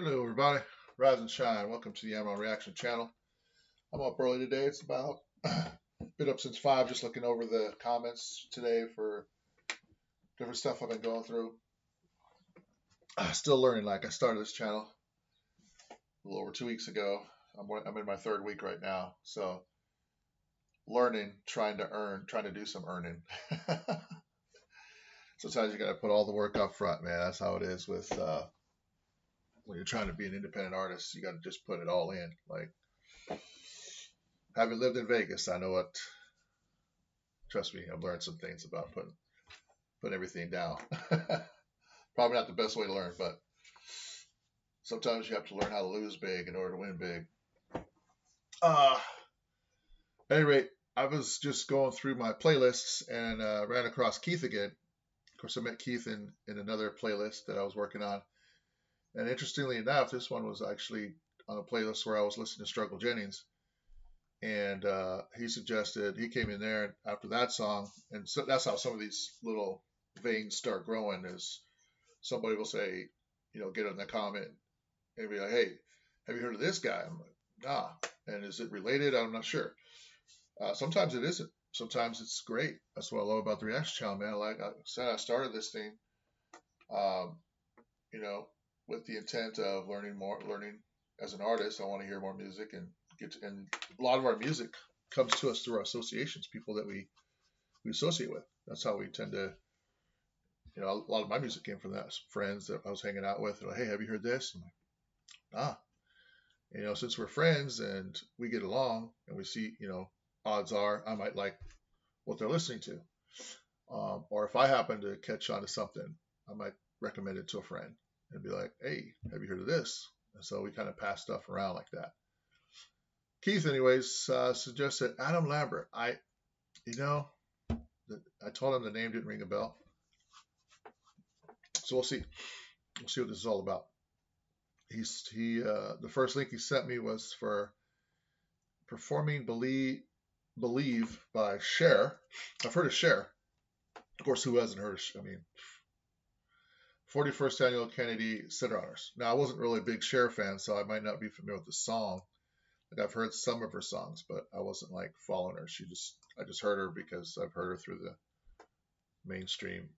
Hello, everybody. Rise and shine. Welcome to the Ammo Reaction channel. I'm up early today. It's about been up since 5, just looking over the comments today for different stuff I've been going through. Still learning. Like I started this channel a little over 2 weeks ago. I'm in my 3rd week right now, so learning, trying to do some earning. Sometimes you got to put all the work up front, man. That's how it is with when you're trying to be an independent artist. You got to just put it all in. Like, having lived in Vegas, I know what. Trust me, I've learned some things about putting everything down. Probably not the best way to learn, but sometimes you have to learn how to lose big in order to win big. At any rate, I was just going through my playlists and ran across Keith again. Of course, I met Keith in another playlist that I was working on. And interestingly enough, this one was actually on a playlist where I was listening to Struggle Jennings. And he came in there after that song. And so that's how some of these little veins start growing, is somebody will say, get in the comment and be like, hey, have you heard of this guy? I'm like, nah. And is it related? I'm not sure. Sometimes it isn't. Sometimes it's great. That's what I love about the Reaction channel, man. Like I said, I started this thing, with the intent of learning as an artist. I want to hear more music and and a lot of our music comes to us through our associations, people that we associate with. That's how we tend to, a lot of my music came from that. Friends that I was hanging out with, like, hey, have you heard this? I'm like, since we're friends and we get along and we see, odds are I might like what they're listening to. Or if I happen to catch on to something, I might recommend it to a friend and be like, hey, have you heard of this? And so we kind of pass stuff around like that. Keith, anyways, suggested Adam Lambert. I told him the name didn't ring a bell. So we'll see. We'll see what this is all about. The first link he sent me was for Performing Believe by Cher. I've heard of Cher. Of course, who hasn't heard of Cher? 41st Annual Kennedy Center Honors. Now, I wasn't really a big Cher fan, so I might not be familiar with the song. Like, I've heard some of her songs, but I wasn't like following her. I just heard her because I've heard her through the mainstream,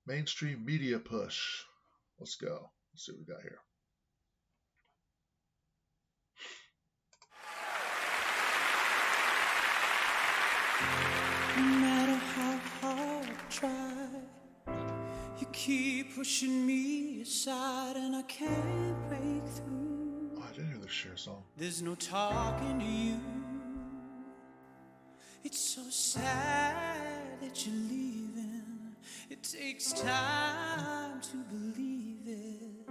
mainstream media push. Let's go. Let's see what we got here. No matter how hard I try, you keep pushing me aside and I can't break through. Oh, I didn't hear the Cher song. There's no talking to you. It's so sad that you're leaving. It takes time to believe it.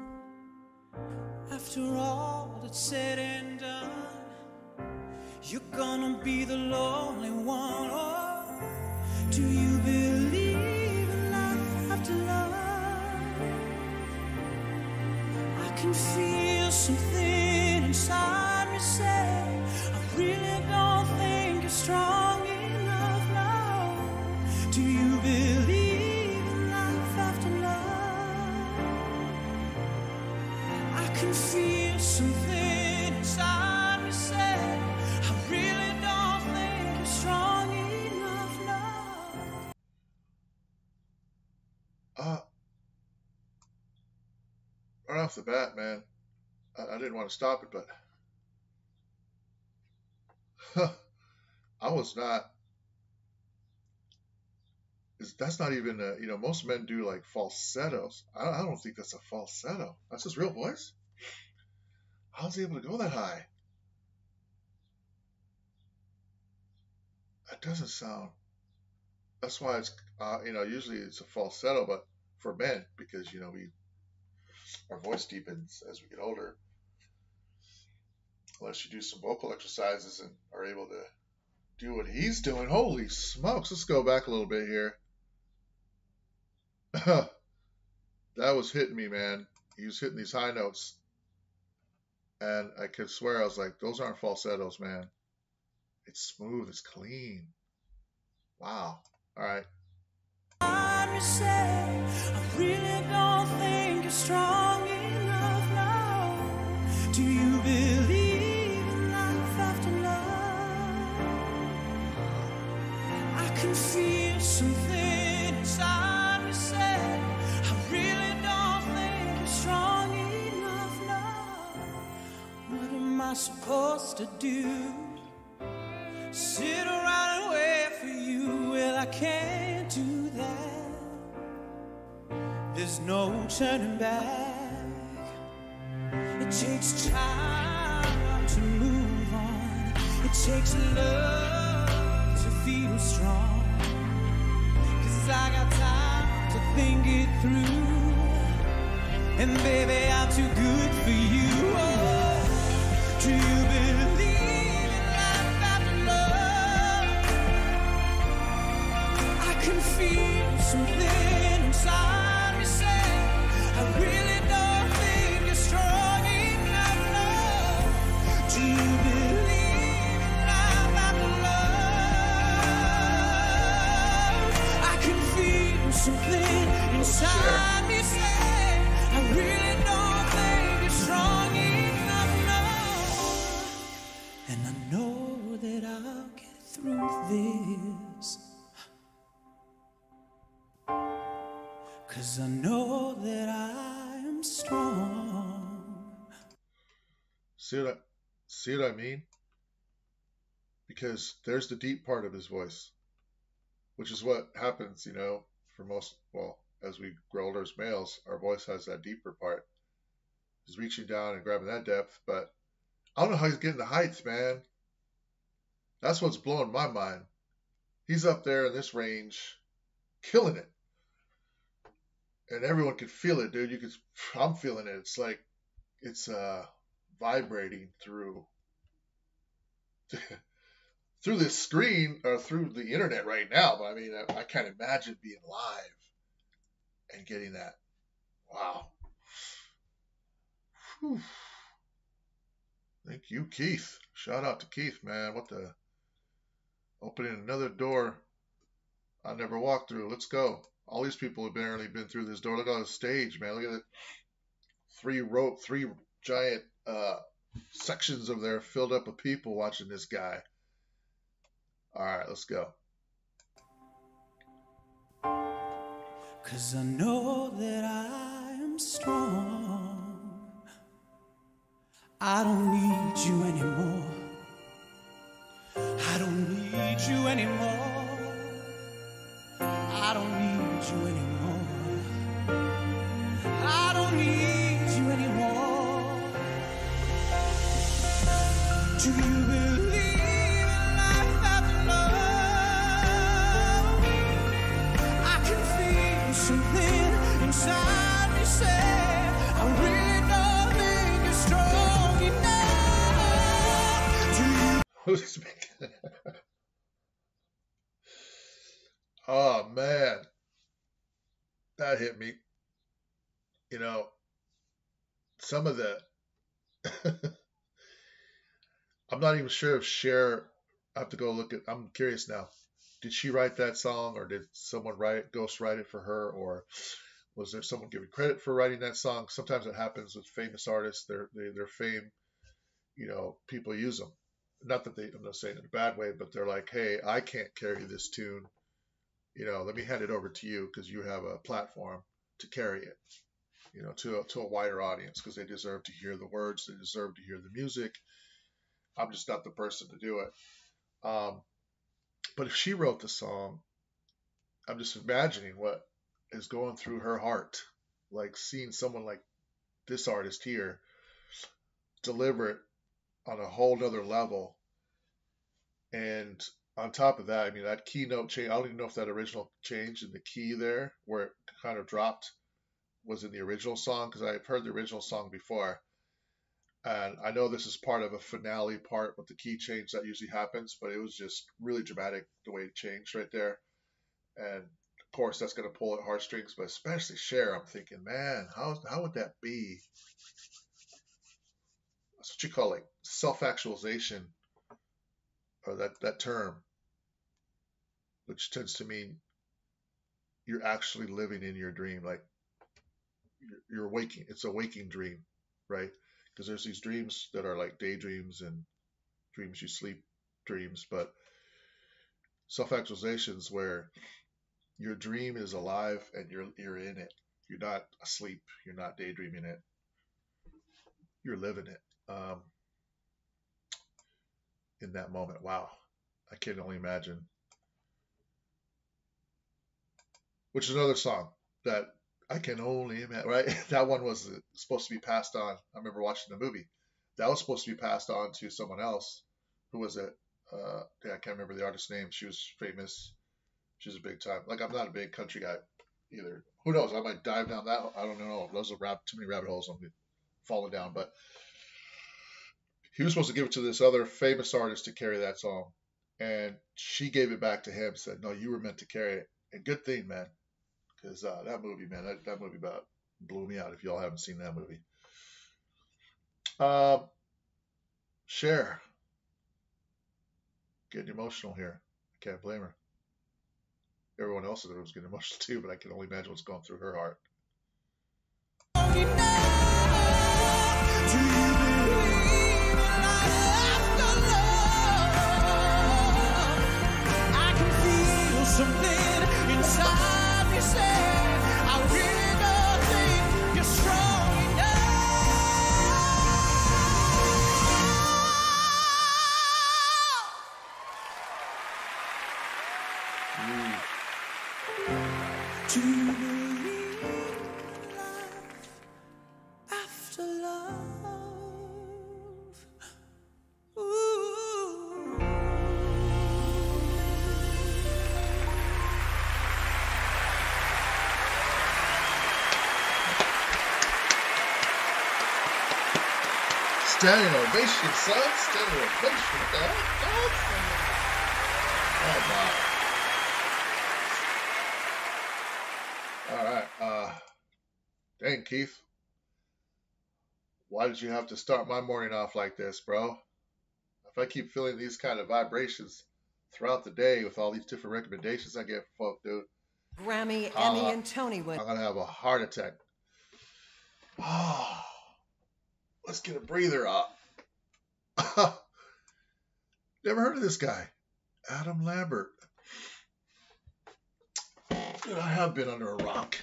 After all that's said and done, you're gonna be the lonely one. Oh, do you believe in life after love? I can feel something inside me say, I really don't think you're strong enough now. Do you believe in life after love? I can feel something inside me say, I really don't think you're strong enough now. Right off the bat, man, I didn't want to stop it, but I was not. That's not even most men do like falsettos. I don't think that's a falsetto. That's his real voice. How's he able to go that high? That doesn't sound. That's why it's usually it's a falsetto, but for men, because our voice deepens as we get older. Unless you do some vocal exercises and are able to do what he's doing. Holy smokes! Let's go back a little bit here. That was hitting me, man. He was hitting these high notes, and I could swear I was like, those aren't falsettos, man. It's smooth. It's clean. Wow. All right. Say, something inside me said, I really don't think you're strong enough now. What am I supposed to do? Sit around and wait for you? Well, I can't do that. There's no turning back. It takes time to move on. It takes love to feel strong. 'Cause I got time to think it through. And baby, I'm too good for you. Oh, do you believe in life after love? I can feel something inside me say, I really don't think you're strong enough, no. Do you believe in life after love? I can feel something inside me say, I really don't think you're strong enough, no. And I know that I'll get through this, 'cause I know that I am strong. See what I mean? Because there's the deep part of his voice, which is what happens, for most, well, as we grow older as males, our voice has that deeper part. He's reaching down and grabbing that depth, but I don't know how he's getting the heights, man. That's what's blowing my mind. He's up there in this range, killing it. And everyone could feel it, dude. I'm feeling it. It's like it's vibrating through through this screen or through the internet right now. But I mean, I can't imagine being live and getting that. Wow. Whew. Thank you, Keith. Shout out to Keith, man. What the opening another door I never walked through. Let's go. All these people have barely been through this door. Look at the stage, man. Look at it. Three giant sections of there filled up with people watching this guy. All right, let's go. 'Cause I know that I am strong. I don't need you anymore. I don't need you anymore. I don't need you anymore. I don't need you anymore. Do you believe in life after love? I can feel something inside me say, I really don't think you're strong enough. Do you? Who's making that? Oh, man. That hit me. Some of the... I'm not even sure if Cher... I have to go look at... I'm curious now. Did she write that song, or did someone ghost write it for her, or was there someone giving credit for writing that song? Sometimes it happens with famous artists. Their fame, people use them. Not that I'm not saying it in a bad way, but they're like, hey, I can't carry this tune. Let me hand it over to you because you have a platform to carry it, to a wider audience, because they deserve to hear the words, they deserve to hear the music. I'm just not the person to do it. But if she wrote the song, I'm just imagining what is going through her heart, like seeing someone like this artist here deliver it on a whole nother level. And on top of that, I mean, that keynote change, I don't even know if that original change in the key there, where it kind of dropped, was in the original song, because I've heard the original song before. And I know this is part of a finale part with the key change that usually happens, but it was just really dramatic the way it changed right there. And of course, that's going to pull at heartstrings, but especially Cher, I'm thinking, man, how would that be? That's what you call like self-actualization, or that term, which tends to mean you're actually living in your dream, like you're waking. It's a waking dream, right? Because there's these dreams that are like daydreams and dreams you sleep dreams, but self-actualizations where your dream is alive and you're in it. You're not asleep. You're not daydreaming it. You're living it. In that moment. Wow. I can only imagine. Which is another song that I can only imagine, right? That one was supposed to be passed on. I remember watching the movie. That was supposed to be passed on to someone else. Who was it? Yeah, I can't remember the artist's name. She was famous. She was a big time. Like, I'm not a big country guy either. Who knows? I might dive down that. I don't know. Those are too many rabbit holes. I'm falling down. But he was supposed to give it to this other famous artist to carry that song. And she gave it back to him, said, no, you were meant to carry it. And good thing, man. Because that movie, man, that movie about blew me out if y'all haven't seen that movie. Cher. Getting emotional here. I can't blame her. Everyone else in the room was getting emotional too, but I can only imagine what's going through her heart. Something inside me say, I really don't think you're strong enough to believe in life after love. Ooh. Standing ovation, son. Standing ovation, dog. Oh, wow. All right. Dang, Keith. Why did you have to start my morning off like this, bro? If I keep feeling these kind of vibrations throughout the day with all these different recommendations I get from folk, dude. Grammy, Emmy, and Tony winner. I'm going to have a heart attack. Oh. Let's get a breather up. Never heard of this guy. Adam Lambert. Dude, I have been under a rock.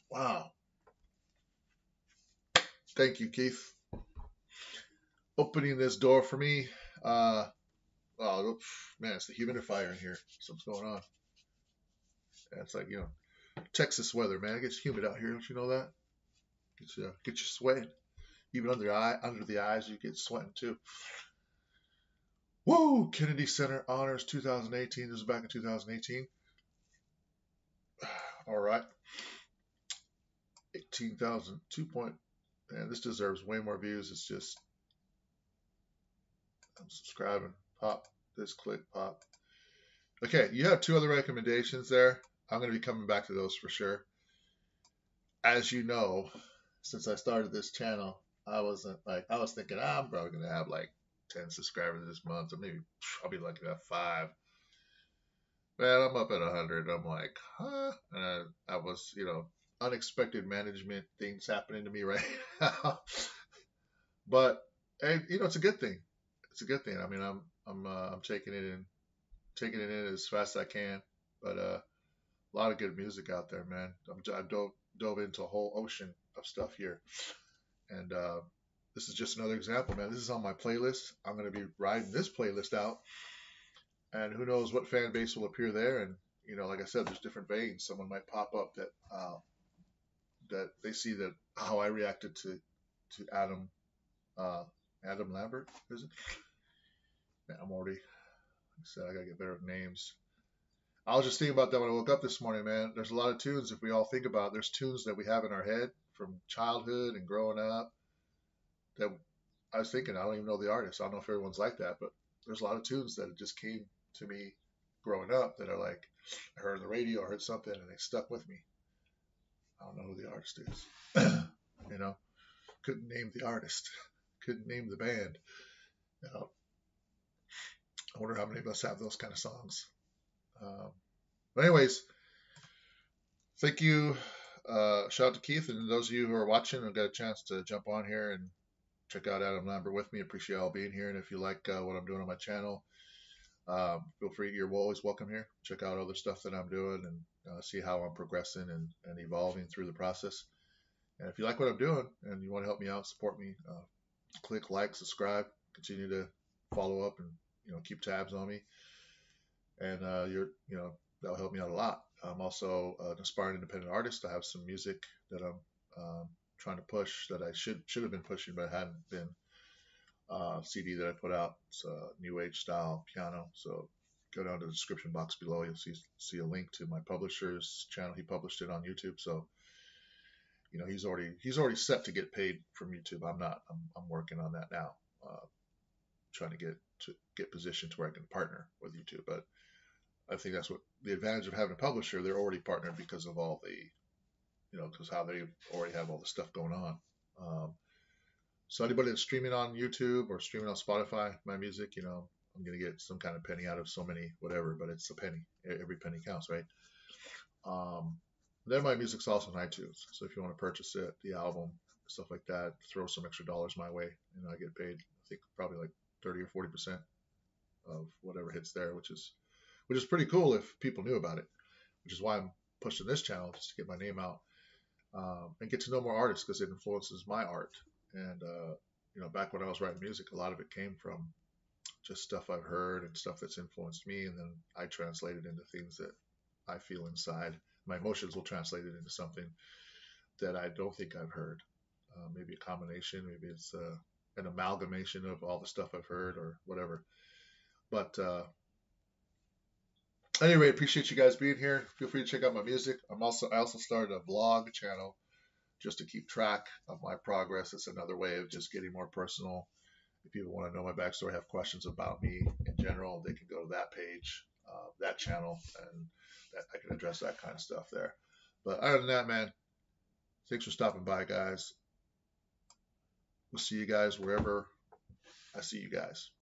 Wow. Thank you, Keith. Opening this door for me. Oh, man, it's the humidifier in here. Something's going on. Yeah, it's like, Texas weather, man. It gets humid out here. Don't you know that? Get you sweating. Even under the eyes, you get sweating too. Woo! Kennedy Center Honors 2018. This was back in 2018. All right. 18,000. Man, this deserves way more views. It's just, I'm subscribing. Pop. This click. Pop. Okay, you have two other recommendations there. I'm going to be coming back to those for sure. As you know, since I started this channel, I was thinking I'm probably going to have like 10 subscribers this month, or maybe I'll be lucky to have 5. Man, I'm up at 100. I'm like, huh? And I was, unexpected management things happening to me right now. But hey, it's a good thing. It's a good thing. I mean, I'm taking it in as fast as I can. But a lot of good music out there, man. I dove into a whole ocean of stuff here. And this is just another example, man. This is on my playlist. I'm going to be riding this playlist out. And who knows what fan base will appear there. And, like I said, there's different veins. Someone might pop up that they see that how I reacted to Adam Lambert, is it? Man, I'm already, like I said, I got to get better at names. I was just thinking about that when I woke up this morning, man. There's a lot of tunes, if we all think about it, there's tunes that we have in our head from childhood and growing up that I was thinking, I don't even know the artist. I don't know if everyone's like that, but there's a lot of tunes that just came to me growing up that are like, I heard on the radio, I heard something, and they stuck with me. I don't know who the artist is. Couldn't name the artist. Couldn't name the band. I wonder how many of us have those kind of songs. But anyways, thank you. Shout out to Keith, and those of you who are watching and got a chance to jump on here and check out Adam Lambert with me. Appreciate y'all being here. And if you like what I'm doing on my channel, Feel free, you're always welcome here. Check out other stuff that I'm doing and see how I'm progressing and evolving through the process. And if you like what I'm doing and you want to help me out, support me, click like, subscribe, continue to follow up and keep tabs on me. And that'll help me out a lot. I'm also an aspiring independent artist. I have some music that I'm trying to push that I should have been pushing, but I hadn't been. CD that I put out. It's a new age style piano. So go down to the description box below. You'll see a link to my publisher's channel. He published it on YouTube. So he's already set to get paid from YouTube. I'm not. I'm working on that now. Trying to get positioned to where I can partner with YouTube. But I think that's what the advantage of having a publisher. They're already partnered because of all the because how they already have all the stuff going on. So anybody that's streaming on YouTube or streaming on Spotify, my music, I'm gonna get some kind of penny out of so many whatever, but it's a penny. Every penny counts, right? Then my music's also on iTunes. So if you want to purchase it, the album, stuff like that, throw some extra dollars my way, I get paid. I think probably like 30 or 40% of whatever hits there, which is pretty cool if people knew about it. Which is why I'm pushing this channel, just to get my name out and get to know more artists, because it influences my art. And back when I was writing music, a lot of it came from just stuff I've heard and stuff that's influenced me, and then I translate it into things that I feel inside. My emotions will translate it into something that I don't think I've heard. Maybe a combination, maybe it's an amalgamation of all the stuff I've heard or whatever. But anyway, appreciate you guys being here. Feel free to check out my music. I also started a vlog channel just to keep track of my progress. It's another way of just getting more personal. If people want to know my backstory, have questions about me in general, they can go to that page, that channel, and I can address that kind of stuff there. But other than that, man, thanks for stopping by, guys. We'll see you guys wherever I see you guys.